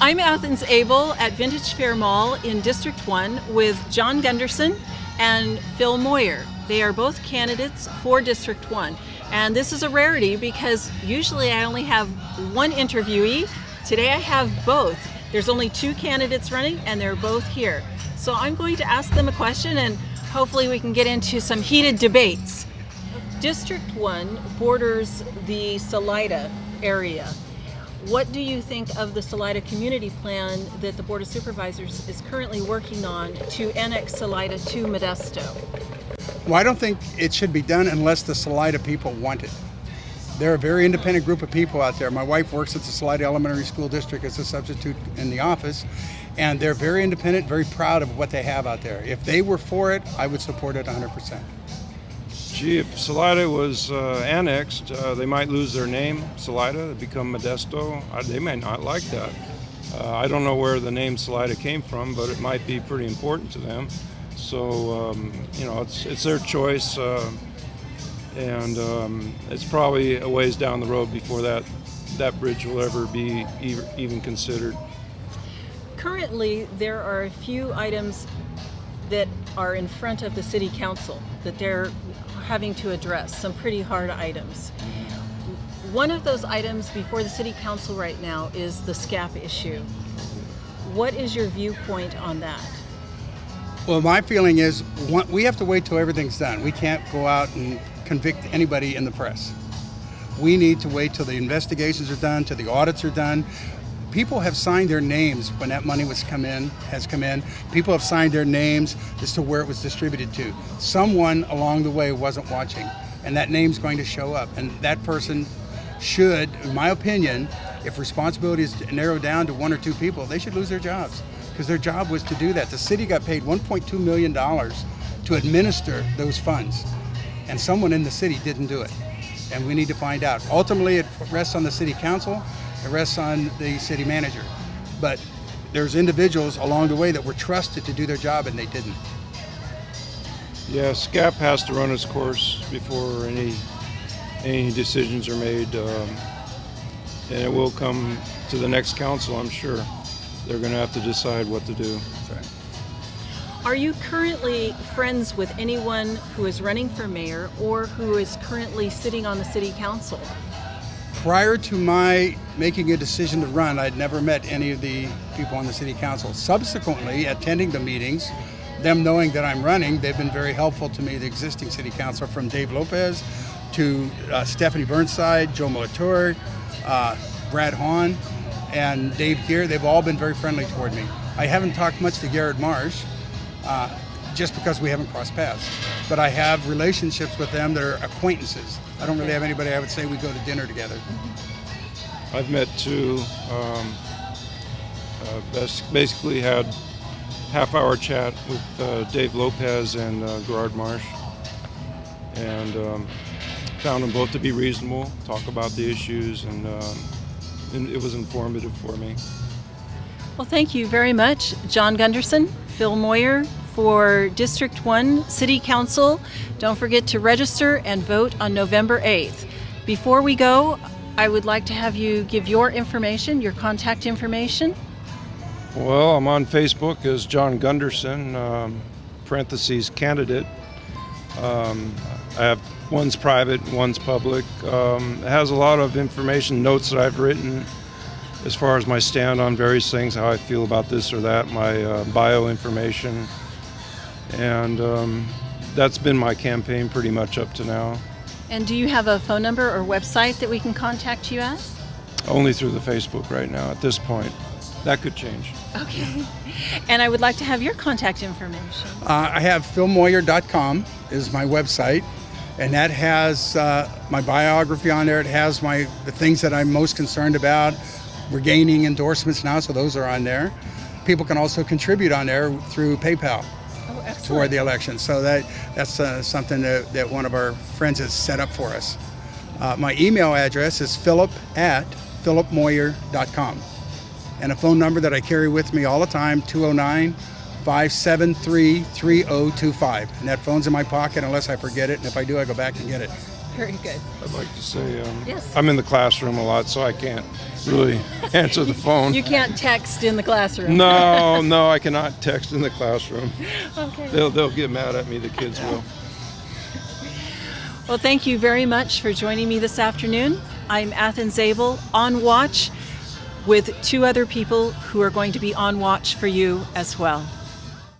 I'm Athens Abell at Vintage Fair Mall in District 1 with John Gunderson and Phil Moyer. They are both candidates for District 1. And this is a rarity because usually I only have one interviewee. Today I have both. There's only two candidates running and they're both here. So I'm going to ask them a question and hopefully we can get into some heated debates. District 1 borders the Salida area. What do you think of the Salida Community Plan that the Board of Supervisors is currently working on to annex Salida to Modesto? Well, I don't think it should be done unless the Salida people want it. They're a very independent group of people out there. My wife works at the Salida Elementary School District as a substitute in the office, and they're very independent, very proud of what they have out there. If they were for it, I would support it 100%. Gee, if Salida was annexed, they might lose their name, Salida, become Modesto. They may not like that. I don't know where the name Salida came from, but it might be pretty important to them. So, you know, it's their choice, and it's probably a ways down the road before that bridge will ever be even considered. Currently, there are a few items that are in front of the City Council that they're having to address, some pretty hard items. One of those items before the City Council right now is the SCAP issue. What is your viewpoint on that? Well, my feeling is we have to wait till everything's done. We can't go out and convict anybody in the press. We need to wait till the investigations are done, till the audits are done. People have signed their names when that money has come in. People have signed their names as to where it was distributed to. Someone along the way wasn't watching, and that name's going to show up. And that person should, in my opinion, if responsibility is narrowed down to one or two people, they should lose their jobs, because their job was to do that. The city got paid $1.2 million to administer those funds, and someone in the city didn't do it. And we need to find out. Ultimately, it rests on the City Council. It rests on the city manager. But there's individuals along the way that were trusted to do their job and they didn't. Yeah, SCAP has to run its course before any decisions are made. And it will come to the next council, I'm sure. They're going to have to decide what to do. That's right. Are you currently friends with anyone who is running for mayor or who is currently sitting on the City Council? Prior to my making a decision to run, I'd never met any of the people on the City Council. Subsequently, attending the meetings, them knowing that I'm running, they've been very helpful to me, the existing City Council, from Dave Lopez to Stephanie Burnside, Joe Moyer, Brad Hahn, and Dave Gear. They've all been very friendly toward me. I haven't talked much to Garrett Marsh, just because we haven't crossed paths. But I have relationships with them that are acquaintances. I don't really have anybody I would say we go to dinner together. I've met two, basically had half-hour chat with Dave Lopez and Gerard Marsh, and found them both to be reasonable, talk about the issues, and it was informative for me. Well, thank you very much, John Gunderson, Phil Moyer, for District 1 City Council. Don't forget to register and vote on November 8th. Before we go, I would like to have you give your information, your contact information. Well, I'm on Facebook as John Gunderson, parentheses candidate. I have one's private, one's public. It has a lot of information, notes that I've written as far as my stand on various things, how I feel about this or that, my bio information. And that's been my campaign pretty much up to now. And do you have a phone number or website that we can contact you at? Only through the Facebook right now at this point. That could change. Okay. And I would like to have your contact information. I have philmoyer.com is my website, and that has my biography on there. It has the things that I'm most concerned about. We're gaining endorsements now, so those are on there. People can also contribute on there through PayPal toward the election. So that's something that one of our friends has set up for us. My email address is philip@philipmoyer.com. And a phone number that I carry with me all the time, 209-573-3025. And that phone's in my pocket unless I forget it, and if I do, I go back and get it. Very good. I'd like to say Yes. I'm in the classroom a lot, so I can't really answer the phone. You can't text in the classroom. No, I cannot text in the classroom. Okay. They'll get mad at me, the kids will. Well, thank you very much for joining me this afternoon. I'm Athens Abell, on watch with 2 other people who are going to be on watch for you as well.